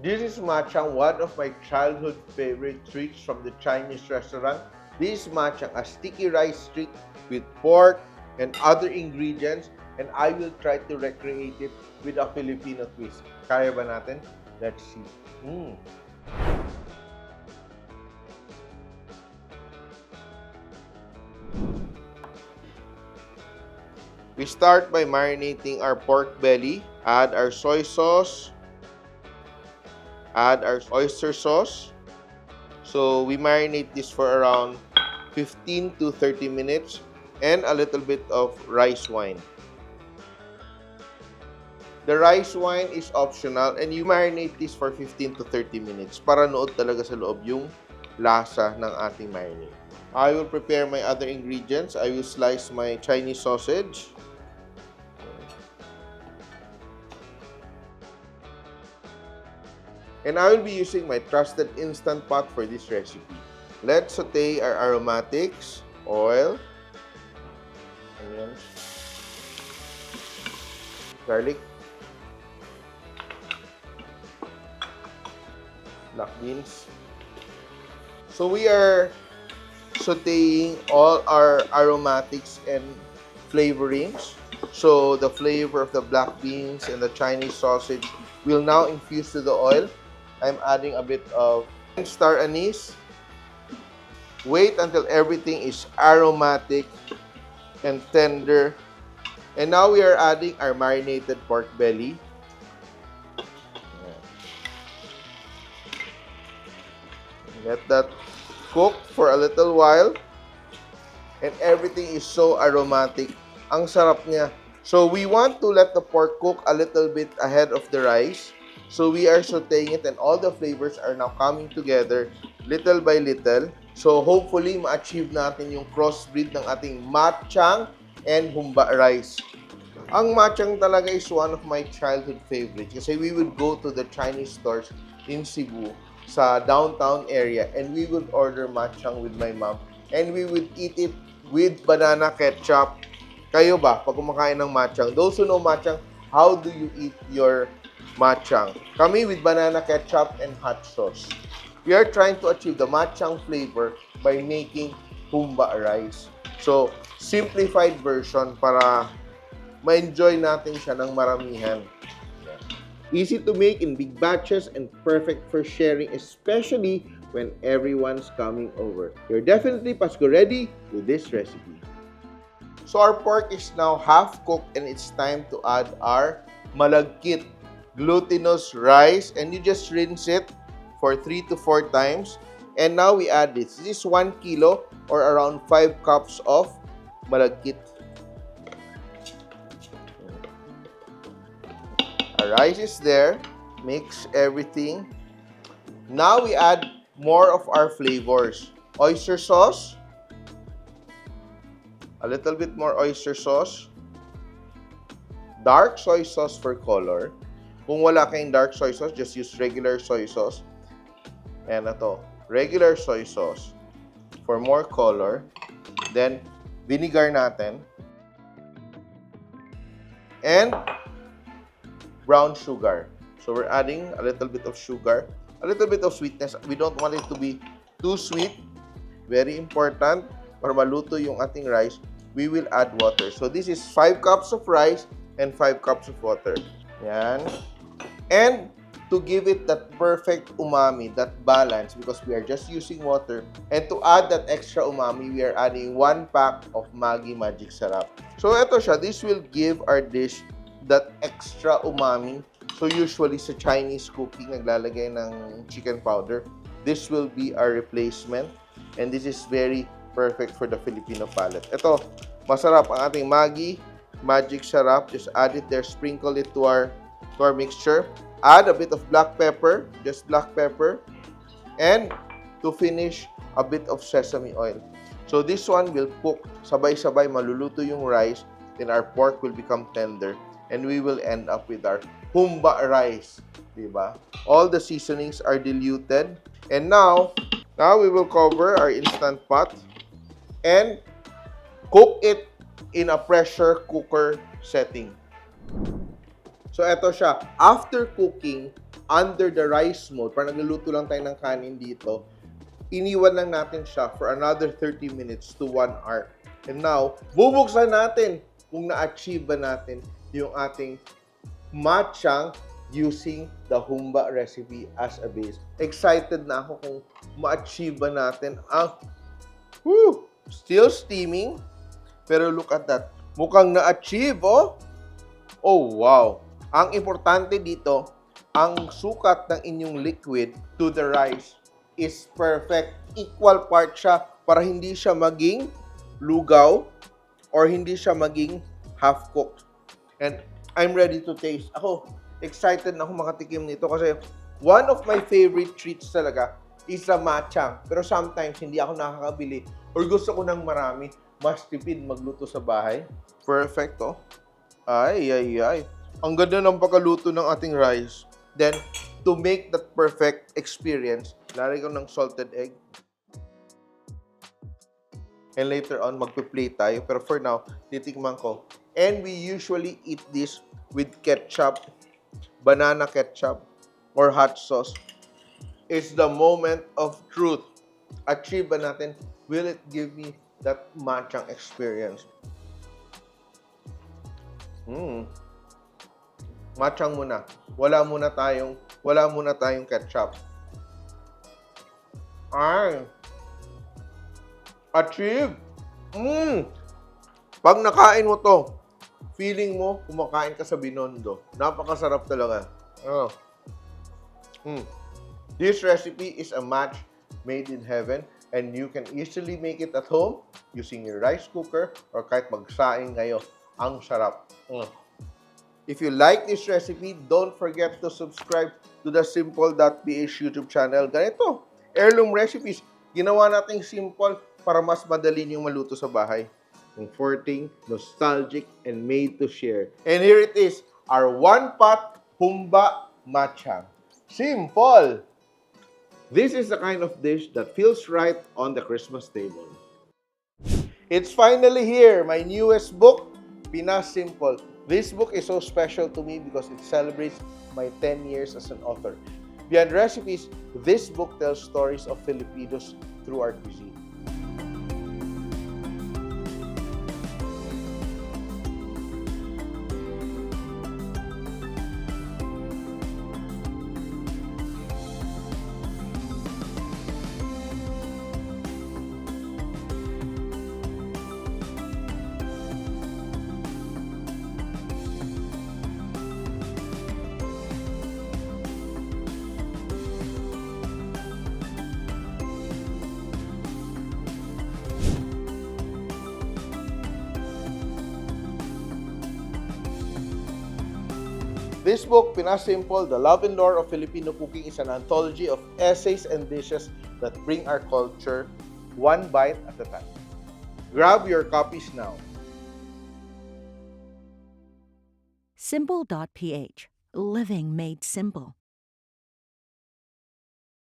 This is matchang, one of my childhood favorite treats from the Chinese restaurant. This is matchang, a sticky rice treat with pork and other ingredients, and I will try to recreate it with a Filipino twist. Kaya ba natin? Let's see. We start by marinating our pork belly. Add our soy sauce. Add our oyster sauce. So we marinate this for around 15 to 30 minutes and a little bit of rice wine. The rice wine is optional and you marinate this for 15 to 30 minutes para nood talaga sa loob yung lasa ng ating marinade. I will prepare my other ingredients. I will slice my Chinese sausage. And I will be using my trusted Instant Pot for this recipe. Let's saute our aromatics, oil, onions, garlic, black beans. So we are sauteing all our aromatics and flavorings. So the flavor of the black beans and the Chinese sausage will now infuse to the oil. I'm adding a bit of star anise. Wait until everything is aromatic and tender. And now we are adding our marinated pork belly. Let that cook for a little while. And everything is so aromatic. Ang sarap niya. So we want to let the pork cook a little bit ahead of the rice. So we are sauteing it and all the flavors are now coming together little by little. So hopefully ma-achieve natin yung crossbreed ng ating matchang and humba rice. Ang matchang talaga is one of my childhood favorites kasi we would go to the Chinese stores in Cebu sa downtown area and we would order matchang with my mom and we would eat it with banana ketchup. Kayo ba pag kumakain ng matchang? Those who know matchang, how do you eat your matchang? Kami with banana ketchup and hot sauce. We are trying to achieve the matchang flavor by making humba rice. So, simplified version para ma-enjoy natin siya ng maramihan. Easy to make in big batches and perfect for sharing, especially when everyone's coming over. You're definitely Pasko ready with this recipe. So, our pork is now half cooked and it's time to add our malagkit glutinous rice, and you just rinse it for 3 to 4 times. And now we add this. This is 1 kilo or around 5 cups of malagkit. Our rice is there. Mix everything. Now we add more of our flavors. Oyster sauce. A little bit more oyster sauce. Dark soy sauce for color. Kung wala kayong dark soy sauce, just use regular soy sauce. Ayan na to. Regular soy sauce for more color. Then, vinegar natin. And brown sugar. So, we're adding a little bit of sugar. A little bit of sweetness. We don't want it to be too sweet. Very important. Para maluto yung ating rice, we will add water. So, this is 5 cups of rice and 5 cups of water. Yan. And to give it that perfect umami, that balance, because we are just using water. And to add that extra umami, we are adding 1 pack of Maggi Magic Sarap. So, ito siya. This will give our dish that extra umami. So, usually sa Chinese cooking, naglalagay ng chicken powder. This will be our replacement. And this is very perfect for the Filipino palate. Ito, masarap ang ating Maggi Magic Sarap. Just add it there. Sprinkle it to our mixture. Add a bit of black pepper, just black pepper, and to finish, a bit of sesame oil. So this one will cook sabay-sabay, maluluto yung rice, then our pork will become tender, and we will end up with our humba rice, diba? All the seasonings are diluted, and now we will cover our Instant Pot and cook it in a pressure cooker setting. So, eto siya. After cooking, under the rice mode, parang nagluluto lang tayo ng kanin dito, iniwan lang natin siya for another 30 minutes to 1 hour. And now, bubuksan natin kung na-achieve ba natin yung ating matchang using the humba recipe as a base. Excited na ako kung ma-achieve ba natin ang still steaming, pero look at that. Mukhang na-achieve, oh! Oh, wow! Ang importante dito, ang sukat ng inyong liquid to the rice is perfect. Equal part siya para hindi siya maging lugaw or hindi siya maging half-cooked. And I'm ready to taste. Ako, excited na ako makatikim nito kasi one of my favorite treats talaga is a matchang. Pero sometimes hindi ako nakakabili or gusto ko ng marami. Mas tipid magluto sa bahay. Perfect, oh. Ay. Ang ganda ng pagkaluto ng ating rice. Then, to make that perfect experience, lalagay ko ng salted egg. And later on, magpe-plate tayo. Pero for now, titikman ko. And we usually eat this with ketchup, banana ketchup, or hot sauce. It's the moment of truth. Achieve ba natin? Will it give me that matchang experience? Matchang muna. Wala muna tayong ketchup. Ay! Achieve! Pag nakain mo to, feeling mo kumakain ka sa Binondo. Napakasarap talaga. This recipe is a match made in heaven and you can easily make it at home using your rice cooker or kahit magsaing kayo. Ang sarap. If you like this recipe, don't forget to subscribe to the Simple.ph YouTube channel. Ganito, heirloom recipes. Ginawa nating simple para mas madali niyong maluto sa bahay. Comforting, nostalgic, and made to share. And here it is, our one-pot humba matchang. Simple! This is the kind of dish that feels right on the Christmas table. It's finally here, my newest book, Pinas Simple. This book is so special to me because it celebrates my 10 years as an author. Beyond recipes, this book tells stories of Filipinos through our cuisine. This book, Pinas Simple, The Love and Lore of Filipino Cooking, is an anthology of essays and dishes that bring our culture one bite at a time. Grab your copies now. Simple.ph. Living made simple.